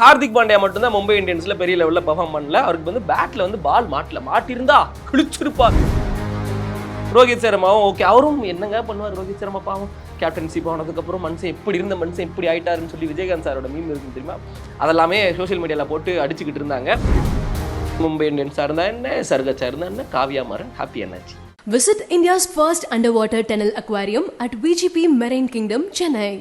ஹார்திக் பாண்டியா மட்டும்தான் மும்பை இந்தியன்ஸ்ல பெரிய லெவல்ல பெர்ஃபார்ம் பண்ணல. அவருக்கு வந்து பேட்ல வந்து பால் மாட்டிருந்தா கிழிச்சிருப்பார். ரோஹித் சர்மாவும் ஓகே, அவரும் என்னங்க பண்ணுவார் ரோஹித் சர்மா பாவம். கேப்டன்சி போனதுக்கு அப்புறம் மனுஷன் எப்படி இருந்த மனுஷன் இப்படி ஆயிட்டாருன்னு சொல்லி விஜயகாந்த் சாரோட மீம் இருக்கு தெரியுமா, அதெல்லாமே சோஷியல் மீடியால போட்டு அடிச்சுக்கிட்டு இருந்தாங்க. மும்பை இந்தியன்ஸா இருந்தா என்ன, சர்கச்சா இருந்தா என்ன, காவியா மாறன் ஹாப்பி என்னாச்சு. Visit India's first underwater tunnel aquarium at VGP Marine Kingdom, Chennai.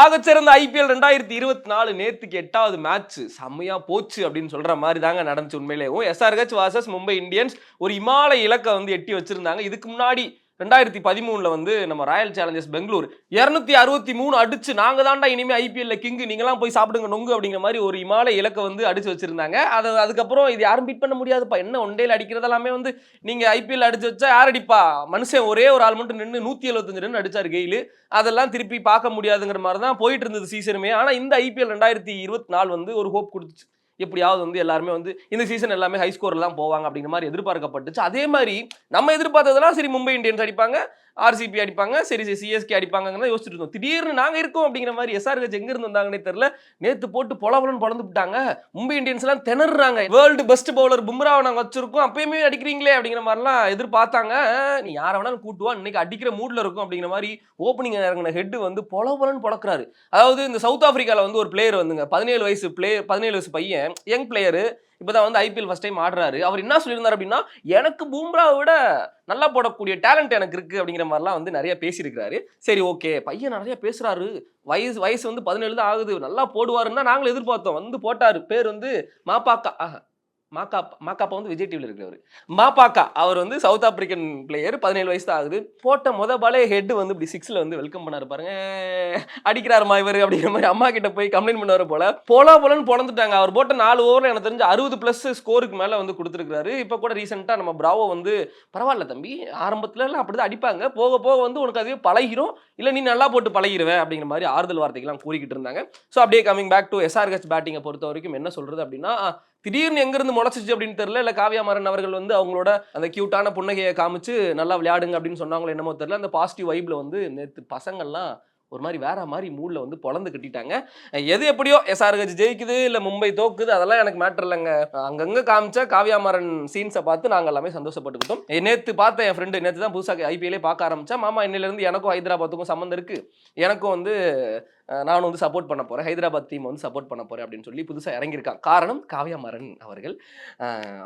ஆகச்சிறந்த IPL 2024 நேத்துக்கு 8வது மேட்ச் செம்மையா போச்சு அப்படின்னு சொல்ற மாதிரி தாங்க நடந்துச்சு. உண்மையிலேயும் SRH vs மும்பை இந்தியன்ஸ் ஒரு இமாலய இலக்கை வந்து எட்டி வச்சிருந்தாங்க. இதுக்கு முன்னாடி 2013 வந்து நம்ம ராயல் சேலஞ்சர்ஸ் பெங்களூர் 263 அடிச்சு நாங்க தாண்டா இனிமே IPL கிங், நீங்களாம் போய் சாப்பிடுங்க நொங்கு அப்படிங்கிற மாதிரி ஒரு இமாலய இலக்கை வந்து அடிச்சு வச்சிருந்தாங்க. அதுக்கப்புறம் இது யாரும் பீட் பண்ண முடியாதுப்பா, என்ன ஒன்டேல அடிக்கிறதெல்லாமே வந்து நீங்க IPL அடிச்சு வச்சா யார் அடிப்பா, மனுஷன் ஒரே ஒரு ஆள் மட்டும் நின்று 175 ரன் அடிச்சாரு கெயிலு, அதெல்லாம் திருப்பி பார்க்க முடியாதுங்கிற மாதிரி தான் போயிட்டு இருந்தது சீசனுமே. ஆனா இந்த IPL 2024 வந்து ஒரு ஹோப் கொடுத்துச்சு, எப்படியாவது வந்து எல்லாருமே வந்து இந்த சீசன் எல்லாமே ஹை ஸ்கோர் எல்லாம் போவாங்க அப்படிங்கிற மாதிரி எதிர்பார்க்கப்பட்டுச்சு. அதே மாதிரி நம்ம எதிர்பார்த்ததெல்லாம் சரி மும்பை இந்தியன்ஸ் அடிப்பாங்க, RCB அடிப்பாங்க, சரி CSK அடிப்பாங்கன்னு யோசிச்சுட்டு இருந்தோம். திடீர்னு நாங்க இருக்கோம் அப்படிங்கிற மாதிரி SRH எங்க இருந்து வந்தாங்கன்னே தெரியல, நேத்து போட்டு பொலவலன்னு பொழந்து விட்டாங்க. மும்பை இந்தியன்ஸ் எல்லாம் திணறாங்க. வேர்ல்டு பெஸ்ட் பவுலர் பும்ராவை நாங்க வச்சிருக்கோம், அப்பயுமே அடிக்கிறீங்களே அப்படிங்கிற மாதிரிலாம் எதிர்பார்த்தாங்க. நீ யாரை வேணாலும் கூட்டுவா, இன்னைக்கு அடிக்கிற மூட்ல இருக்கும் அப்படிங்கிற மாதிரி ஓப்பனிங் இறங்கின ஹெட் வந்து பொலவலன்னு பொழக்கிறாரு. அதாவது இந்த சவுத் ஆப்பிரிக்கால வந்து ஒரு பிளேயர் வந்துங்க, 17 வயசு பையன், யங் பிளேயரு, இப்பதான் வந்து IPL ஃபர்ஸ்ட் டைம் ஆடுறாரு. அவர் என்ன சொல்லியிருந்தார் அப்படின்னா, எனக்கு பும்ராவை விட நல்லா போடக்கூடிய டேலண்ட் எனக்கு இருக்கு அப்படிங்கிற மாதிரிலாம் வந்து நிறைய பேசியிருக்காரு. சரி ஓகே, பையன் நிறைய பேசுறாரு, வயசு வந்து 17 தான் ஆகுது, நல்லா போடுவாருன்னா நாங்களும் எதிர்பார்த்தோம். வந்து போட்டாரு. பேர் வந்து மாக்காப்பா வந்து விஜய் டிவில இருக்கிறவர். மாப்பாக்கா அவர் வந்து சவுத் ஆப்பிரிக்கன் பிளேயர், 17 வயசு தான் ஆகுது. போட்ட பாலே ஹெட் வந்து இப்படி 6ல வந்து வெல்கம் பண்ணாரு பாருங்க, அடிக்கிறாருமா இவர் அப்படிங்கிற மாதிரி அம்மா கிட்ட போய் கம்ப்ளைண்ட் பண்ணுவாரு போல. போலன்னு பொழந்துட்டாங்க. அவர் போட்ட 4 ஓவர்ல எனக்கு தெரிஞ்சு 60+ ஸ்கோருக்கு மேல வந்து கொடுத்துருக்காரு. இப்ப கூட ரீசெண்டா நம்ம பிராவோ வந்து பரவாயில்ல தம்பி, ஆரம்பத்துல எல்லாம் அப்படிதான் அடிப்பாங்க, போக போக வந்து உனக்கு அதுவே பழகிரும், இல்ல நீ நல்லா போட்டு பழகிடுவேன் அப்படிங்கிற மாதிரி ஆறுதல் வார்த்தைகள்லாம் கூறிக்கிட்டு இருந்தாங்க. ஸோ அப்படியே கமிங் பேக் டு SRH பேட்டிங்கை பொறுத்த வரைக்கும் என்ன சொல்றது அப்படின்னா, திடீர்னு எங்கிருந்து முளைச்சிச்சு அப்படின்னு தெரியல, இல்ல காவியா மாறன் அவர்கள் வந்து அவங்களோட அந்த கியூட்டான புன்னகையை காமிச்சு நல்லா விளையாடுங்க அப்படின்னு சொன்னாங்களோ என்னமோ தெரியல, அந்த பாசிட்டிவ் வைப்ல வந்து நேற்று பசங்கள்லாம் ஒரு மாதிரி வேற மாதிரி மூட்ல வந்து பொழந்து கட்டிட்டாங்க. எது எப்படியோ SRH ஜெயிக்குது இல்ல மும்பை தோக்குது அதெல்லாம் எனக்கு மேட்டர் இல்லைங்க. அங்கங்க காமிச்சா காவியா மாறன் சீன்ஸை பார்த்து நாங்கள் எல்லாமே சந்தோஷப்பட்டுக்கிட்டோம். நேற்று பார்த்தேன், என் ஃப்ரெண்டு நேற்று தான் புதுசாக IPL பார்க்க ஆரம்பிச்சா, மாமா இன்னிலிருந்து எனக்கும் ஹைதராபாத்துக்கும் சம்மந்தம் இருக்கு, எனக்கும் வந்து நான் வந்து சப்போர்ட் பண்ண போறேன், ஹைதராபாத் டீம் வந்து சப்போர்ட் பண்ண போறேன் அப்படின்னு சொல்லி புதுசாக இறங்கியிருக்காங்க. காரணம் காவியா மாறன் அவர்கள்.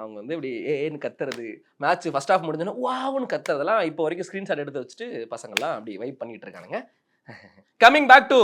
அவங்க வந்து இப்படி ஏன்னு கத்துறது, மேட்ச் ஃபர்ஸ்ட் ஹாஃப் முடிஞ்சோன்னா வாவுன்னு கத்துறதெல்லாம் இப்போ வரைக்கும் ஸ்க்ரீன்ஷாட் எடுத்து வச்சுட்டு பசங்கள்லாம் அப்படி வைப் பண்ணிட்டு இருக்கானுங்க. கமிங் பேக் டு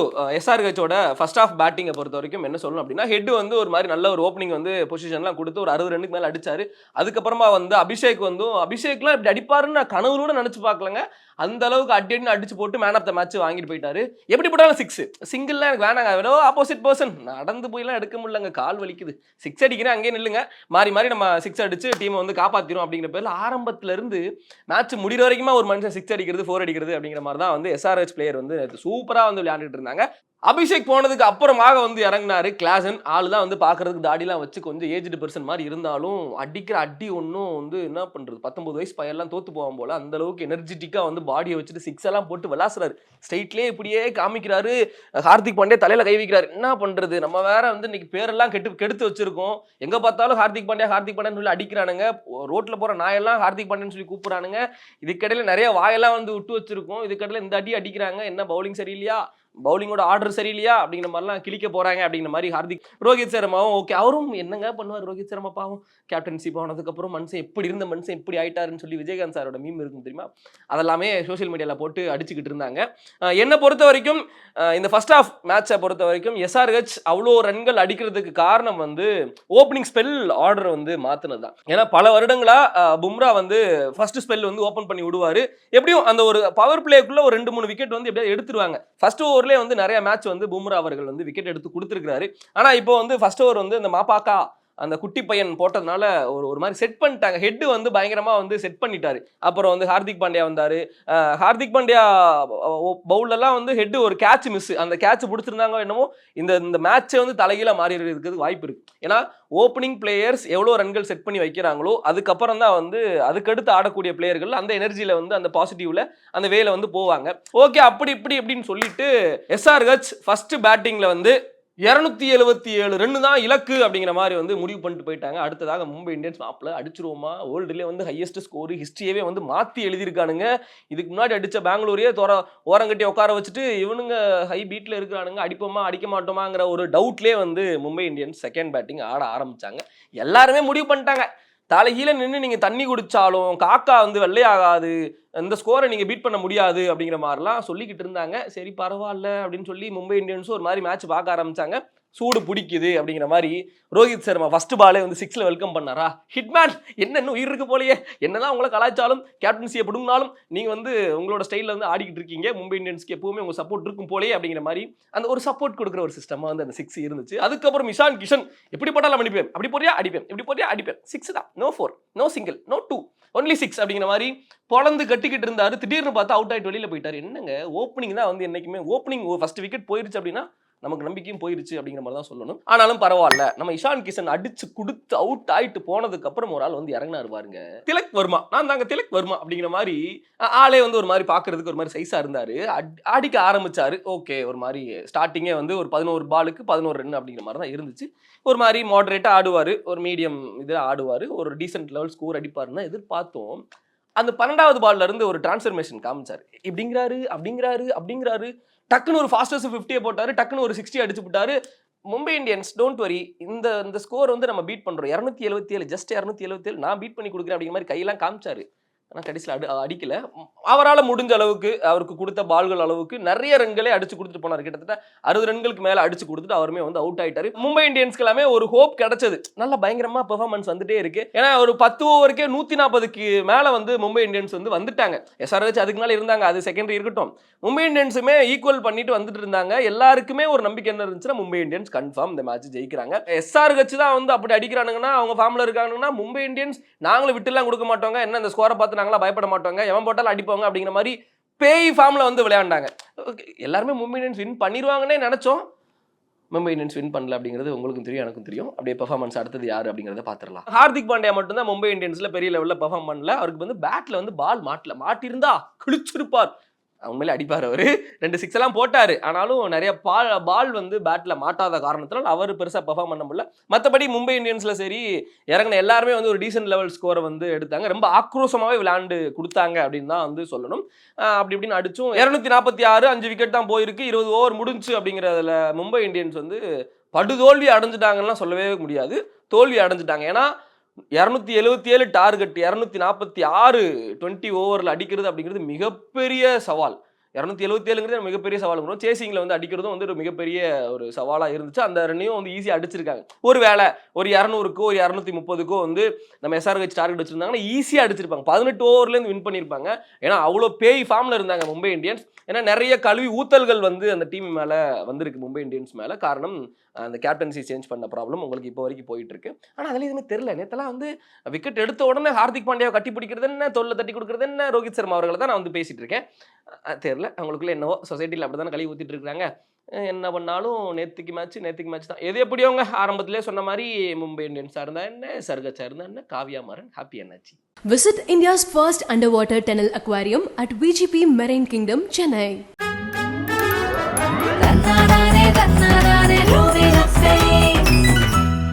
SRHோட ஃபர்ஸ்ட் ஆஃப் பேட்டிங்கை பொறுத்த வரைக்கும் என்ன சொல்லணும் அப்படின்னா, ஹெட் வந்து ஒரு மாதிரி நல்ல ஒரு ஓப்பனிங் வந்து பொசிஷன்லாம் கொடுத்து ஒரு 60 ரன்னுக்கு மேலே அடிச்சாரு. அதுக்கப்புறமா வந்து அபிஷேக்லாம் இப்படி அடிப்பாருன்னு நான் கனவு கூட நினைச்சு பார்க்கலங்க. அந்த அளவுக்கு அடின்னு அடிச்சு போட்டு மேன் ஆஃப் த மேட்ச் வாங்கிட்டு போயிட்டாரு. எப்படி போட்டாலும் 6 சிங்கிள்லாம் எனக்கு வேணாங்க, ஏதோ ஆப்போசிட் பர்சன் நடந்து போயெல்லாம் எடுக்க முடியலங்க, கால் வலிக்குது. 6 அடிக்கிறேன் அங்கேயே நில்லுங்க, மாறி நம்ம 6 அடிச்சு டீமை வந்து காப்பாற்றிடும் அப்படிங்கிற பேரில் ஆரம்பத்துல இருந்து மேட்ச் முடிகிற வரைக்குமா ஒரு மனுஷன் 6 அடிக்கிறது 4 அடிக்கிறது அப்படிங்கிற மாதிரி தான் வந்து SRH பிளேயர் வந்து சூப்பரா வந்து விளையாண்டுட்டு இருந்தாங்க. அபிஷேக் போனதுக்கு அப்புறமாக வந்து இறங்கினாரு கிளாசன். ஆளு தான் வந்து பாக்குறதுக்கு தாடிலாம் வச்சு கொஞ்சம் ஏஜ்டு பர்சன் மாதிரி இருந்தாலும் அடிக்கிற அடி ஒன்றும் வந்து என்ன பண்றது, 19 வயசு பையெல்லாம் தோத்து போவோம் போல, அந்த அளவுக்கு எனர்ஜெட்டிக்கா வந்து பாடியை வச்சுட்டு 6 எல்லாம் போட்டு விளாசுறாரு. ஸ்ட்ரெயிட்லேயே இப்படியே காமிக்கிறாரு. ஹார்திக் பாண்டியா தலையில கை வைக்கிறாரு. என்ன பண்றது, நம்ம வேற வந்து இன்னைக்கு பேரெல்லாம் கெடுத்து வச்சிருக்கோம். எங்க பார்த்தாலும் ஹார்திக் பாண்டியான்னு சொல்லி அடிக்கிறானுங்க. ரோட்ல போற நாயெல்லாம் ஹார்திக் பாண்டியான்னு சொல்லி கூப்பிடுறானுங்க. இதுக்கடையில நிறைய வாயெல்லாம் வந்து விட்டு வச்சிருக்கோம். இதுக்கடையில இந்த அடி அடிக்கிறாங்க. என்ன பவுலிங் சரியில்லையா, பவுலிங்கோட ஆர்டர் சரியில்லையா அப்படிங்கிற மாதிரிலாம் கிழிக்க போறாங்க அப்படிங்கிற மாதிரி ரோஹித் சர்மாவும் ஓகே, அவரும் என்னங்க பண்ணுவார் ரோஹித் சர்மா பாவம். கேப்டன்சி போனதுக்கு அப்புறம் மனுஷன் எப்படி இருந்த மனுஷன் எப்படி ஆயிட்டாருன்னு சொல்லி விஜயகாந்த் சாரோட மீம் இருக்கும் தெரியுமா, அதெல்லாமே சோஷியல் மீடியால போட்டு அடிச்சுக்கிட்டு இருந்தாங்க. என்னை பொறுத்த வரைக்கும் இந்த ஃபர்ஸ்ட் ஆஃப் மேட்சை பொறுத்த வரைக்கும் SRH அவ்வளோ ரன்கள் அடிக்கிறதுக்கு காரணம் வந்து ஓப்பனிங் ஸ்பெல் ஆர்டர் வந்து மாத்தினது தான். ஏன்னா பல வருடங்களா பும்ரா வந்து ஃபர்ஸ்ட் ஸ்பெல் வந்து ஓப்பன் பண்ணி விடுவாரு. எப்படியும் அந்த ஒரு பவர் பிளேக்குள்ள ஒரு 2-3 விக்கெட் வந்து எப்படியாவது எடுத்துருவாங்க. ஃபர்ஸ்ட் ஓவர்லேயே வந்து நிறைய மேட்ச் வந்து பும்ரா அவர்கள் வந்து விக்கெட் எடுத்து கொடுத்துருக்காரு. ஆனா இப்போ வந்து ஃபர்ஸ்ட் ஓவர் வந்து இந்த மாப்பாக்கா அந்த குட்டி பையன் போட்டதுனால ஒரு மாதிரி செட் பண்ணிட்டாங்க. ஹெட் வந்து பயங்கரமா வந்து செட் பண்ணிட்டாரு. அப்புறம் வந்து ஹார்திக் பாண்டியா வந்தாரு. ஹார்திக் பாண்டியா பவுலெல்லாம் வந்து ஹெட் ஒரு கேட்ச் மிஸ், அந்த கேட்ச் பிடிச்சிருந்தாங்க என்னமோ இந்த மேட்சே வந்து தலைகீழ மாறி இருக்கிறது வாய்ப்பு இருக்கு. ஏன்னா ஓப்பனிங் பிளேயர்ஸ் எவ்வளோ ரன்கள் செட் பண்ணி வைக்கிறாங்களோ அதுக்கப்புறம் தான் வந்து அதுக்கடுத்து ஆடக்கூடிய பிளேயர்கள் அந்த எனர்ஜியில வந்து அந்த பாசிட்டிவ்ல அந்த வேல வந்து போவாங்க. ஓகே அப்படி இப்படி அப்படின்னு சொல்லிட்டு SRH ஃபர்ஸ்ட் பேட்டிங்ல வந்து 277 ரன் தான் இலக்கு அப்படிங்கிற மாதிரி வந்து முடிவு பண்ணிட்டு போயிட்டாங்க. அடுத்ததாக மும்பை இந்தியன்ஸ் மாப்பிள அடிச்சிருவோமா, வேர்ல்டுலேயே வந்து ஹையஸ்ட் ஸ்கோர் ஹிஸ்ட்ரியவே வந்து மாற்றி எழுதியிருக்கானுங்க. இதுக்கு முன்னாடி அடித்த பெங்களூரையே ஓரங்கட்டி உட்கார வச்சுட்டு இவனுங்க ஹை பீட்டில் இருக்கிறானுங்க, அடிப்போமா அடிக்க மாட்டோமாங்கிற ஒரு டவுட்லேயே வந்து மும்பை இந்தியன்ஸ் செகண்ட் பேட்டிங் ஆட ஆரம்பித்தாங்க. எல்லாருமே முடிவு பண்ணிட்டாங்க, தலைகீழ நின்று நீங்கள் தண்ணி குடித்தாலும் காக்கா வந்து வெள்ளையாகாது, இந்த ஸ்கோரை நீங்கள் பீட் பண்ண முடியாது அப்படிங்கிற மாதிரிலாம் சொல்லிக்கிட்டு இருந்தாங்க. சரி பரவாயில்ல அப்படின்னு சொல்லி மும்பை இந்தியன்ஸும் ஒரு மாதிரி மேட்ச் பார்க்க ஆரம்பித்தாங்க. சூடு பிடிக்குது அப்படிங்கிற மாதிரி ரோஹித் சர்மா ஃபர்ஸ்ட் பாலே வந்து 6ல வெல்கம் பண்ணாரா, ஹிட்மேன் என்ன இன்னும் உயிர் இருக்கு போலயே, என்னதான் உங்களை கலாய்ச்சாலும் கேப்டன்சியை பிடுங்கினாலும் நீங்கள் வந்து உங்களோட ஸ்டைலில் வந்து ஆடிக்கிட்டு இருக்கீங்க, மும்பை இந்தியன்ஸ்க்கு எப்பவுமே உங்கள் சப்போர்ட் இருக்கும் போலே அப்படிங்கிற மாதிரி அந்த ஒரு சப்போர்ட் கொடுக்குற ஒரு சிஸ்டமாக வந்து அந்த 6 இருந்துச்சு. அதுக்கப்புறம் இஷான் கிஷன் எப்படி போட்டாலும் அடிப்பேன், அப்படி போறியா அடிப்பேன், இப்படி போறியா அடிப்பேன், 6 தான், no 4, no single, no 2, only 6 அப்படிங்கிற மாதிரி பொழந்து கட்டிக்கிட்டு இருந்தாரு. திடீர்னு பார்த்தா அவுட் ஆகிட்டு வெளியில் போயிட்டாரு. என்னங்க ஓப்பனிங் தான் வந்து என்னைக்குமே ஓப்பனிங் ஃபர்ஸ்ட் விக்கெட் போயிருச்சு அப்படின்னா நமக்கு நம்பிக்கையும் போயிருச்சு அப்படிங்கிற மாதிரி தான் சொல்லணும். ஆனாலும் பரவாயில்ல, நம்ம இஷான் கிஷன் அடிச்சு கொடுத்து அவுட் ஆயிட்டு போனதுக்கு அப்புறம் ஒரு ஆள் வந்து இறங்கினாரு பாருங்க, திலக் வர்மா. நான் தாங்க திலக் வர்மா அப்படிங்கிற மாதிரி ஆளே வந்து ஒரு மாதிரி பாக்குறதுக்கு ஒரு மாதிரி சைஸா இருந்தாரு. அடிக்க ஆரம்பிச்சாரு. ஓகே ஒரு மாதிரி ஸ்டார்டிங்கே வந்து ஒரு 11 பாலுக்கு 11 ரன் அப்படிங்கிற மாதிரி தான் இருந்துச்சு. ஒரு மாதிரி மாடரேட்டா ஆடுவாரு, ஒரு மீடியம் இதில் ஆடுவாரு, ஒரு டீசென்ட் லெவல் ஸ்கோர் அடிப்பாருன்னு எதிர்பார்த்தோம். அந்த 12வது பால்ல இருந்து ஒரு டிரான்ஸ்ஃபர்மேஷன் காமிச்சாரு. அப்படிங்கிறாரு டக்குன்னு ஒரு ஃபாஸ்டஸ்ட் 50 போட்டாரு, டக்குன்னு ஒரு 60 அடிச்சு விட்டாரு. மும்பை இந்தியன்ஸ் டோன்ட் வரி, இந்த ஸ்கோர் வந்து நம்ம பீட் பண்றோம், 277 ஜஸ்ட் 277 நான் பீட் பண்ணி கொடுக்குறேன் அப்படிங்கிற மாதிரி கையெல்லாம் காமிச்சாரு. ஆனால் கடைசியில் அடிக்கல. அவரால் முடிஞ்ச அளவுக்கு அவருக்கு கொடுத்த பால்கள் அளவுக்கு நிறைய ரன்களே அடிச்சு கொடுத்துட்டு போனார். கிட்டத்தட்ட 60 ரன்களுக்கு மேலே அடிச்சு கொடுத்துட்டு அவருமே வந்து அவுட் ஆயிட்டாரு. மும்பை இந்தியன்ஸ்க்கு எல்லாமே ஒரு ஹோப் கிடைச்சது, நல்ல பயங்கரமா பெர்ஃபார்மன்ஸ் வந்துட்டே இருக்கு. ஏன்னா ஒரு 10 ஓவருக்கே 140க்கு மேலே வந்து மும்பை இந்தியன்ஸ் வந்து வந்துட்டாங்க. SRH அதுக்கு மேலே இருந்தாங்க, அது செகண்டரி இருக்கட்டும். மும்பை இந்தியன்ஸுமே ஈக்குவல் பண்ணிட்டு வந்துட்டு இருந்தாங்க. எல்லாருக்குமே ஒரு நம்பிக்கை என்ன இருந்துச்சுன்னா மும்பை இந்தியன்ஸ் கன்ஃபார்ம் இந்த மேட்ச் ஜெயிக்கிறாங்க. SRH தான் வந்து அப்படி அடிக்கிறானுங்கன்னா அவங்க ஃபார்ம்ல இருக்காங்கன்னா மும்பை இந்தியன்ஸ் நாங்களும் விட்டுலாம் கொடுக்க மாட்டோங்க, என்ன இந்த ஸ்கோரை பார்த்து நாங்களா பயப்பட மாட்டோங்க, எவன் போட்டாலும் அடிப்பாங்க அப்படிங்கிற மாதிரி பேய் ஃபார்ம்ல வந்து விளையாண்டாங்க. எல்லாருமே மும்பை இந்தியன்ஸ் வின் பண்ணிடுவாங்கன்னே நினைச்சோம். மும்பை இந்தியன்ஸ் வின் பண்ணல அப்படிங்கிறது உங்களுக்கும் தெரியும், எனக்கும் தெரியும். அப்படியே பெர்ஃபார்மன்ஸ் அடுத்தது யாரு அப்படிங்கிறத பார்த்துடலாம். ஹார்திக் பாண்டியா மட்டும் தான் மும்பை இந்தியன்ஸ்ல பெரிய லெவலில் பெர்ஃபார்ம் பண்ணல. அவருக்கு வந்து பேட்ல வந்து பால் மாட்டிருந்தா கிழிச்சிருப்பார். உண்மையிலே அடிப்பார் அவரு. 2 6 எல்லாம் போட்டாரு. ஆனாலும் நிறைய பால் வந்து பேட்ல மாட்டாத காரணத்தினால் அவர் பெருசா பெர்ஃபார்ம் பண்ண முடியல. மற்றபடி மும்பை இந்தியன்ஸ்ல சரி இறங்கின எல்லாருமே வந்து ஒரு டீசென்ட் லெவல் ஸ்கோரை வந்து எடுத்தாங்க. ரொம்ப ஆக்ரோஷமாவே விளையாண்டு கொடுத்தாங்க அப்படின்னு தான் வந்து சொல்லணும். அப்படி இப்படின்னு அடிச்சும் 246 5 விக்கெட் தான் போயிருக்கு. 20 ஓவர் முடிஞ்சு அப்படிங்கிறதுல மும்பை இந்தியன்ஸ் வந்து படுதோல்வி அடைஞ்சிட்டாங்கலாம் சொல்லவே முடியாது, தோல்வி அடைஞ்சிட்டாங்க. ஏன்னா 277 டார்கெட், 246 20 ஓவரில் அடிக்கிறது அப்படிங்கிறது மிகப்பெரிய சவால். 277ங்கிறது மிகப்பெரிய சவால். சேசிங்கில் வந்து அடிக்கிறதும் வந்து ஒரு மிகப்பெரிய ஒரு சவாலாக இருந்துச்சு. அந்த ரன்னையும் வந்து ஈஸியாக அடிச்சிருக்காங்க. ஒரு வேளை ஒரு 200க்கோ ஒரு 230க்கோ வந்து நம்ம SRH டார்கெட் வச்சிருந்தாங்கன்னா ஈஸியாக அடிச்சிருப்பாங்க. 18 ஓவர்லேருந்து வின் பண்ணியிருப்பாங்க. ஏன்னா அவ்வளோ பேய் ஃபார்மில் இருந்தாங்க மும்பை இந்தியன்ஸ். ஏன்னா நிறைய கழுவி ஊத்தல்கள் வந்து அந்த டீம் மேலே வந்திருக்கு மும்பை இந்தியன்ஸ் மேலே. காரணம் அந்த கேப்டன்சி சேஞ்ச் பண்ண ப்ராப்ளம் உங்களுக்கு இப்போ வரைக்கும் போயிட்டு இருக்கு. ஆனால் அதில் எதுவுமே தெரியல. நேற்றெல்லாம் வந்து விக்கெட் எடுத்த உடனே ஹார்திக் பாண்டியாவை கட்டி பிடிக்கிறது என்ன, தோல்ல தட்டி கொடுக்குறது என்ன, ரோஹித் சர்மா அவர்களை தான் நான் வந்து பேசிட்டு இருக்கேன். தெரியல அவங்களுக்குள்ள என்னவோ சொசைட்டியில் அப்படி தானே கழுவி ஊற்றிட்டு இருக்காங்க. என்ன பண்ணாலும் நேற்றுக்கு மேட்ச் தான். எது எப்படியோங்க ஆரம்பத்திலே சொன்ன மாதிரி மும்பை இந்தியன்ஸாக இருந்தால் என்ன, SRH இருந்தால் என்ன, காவியா மாறன் ஹாப்பி என்னாச்சு. Visit India's first underwater tunnel aquarium at VGP Marine Kingdom, Chennai.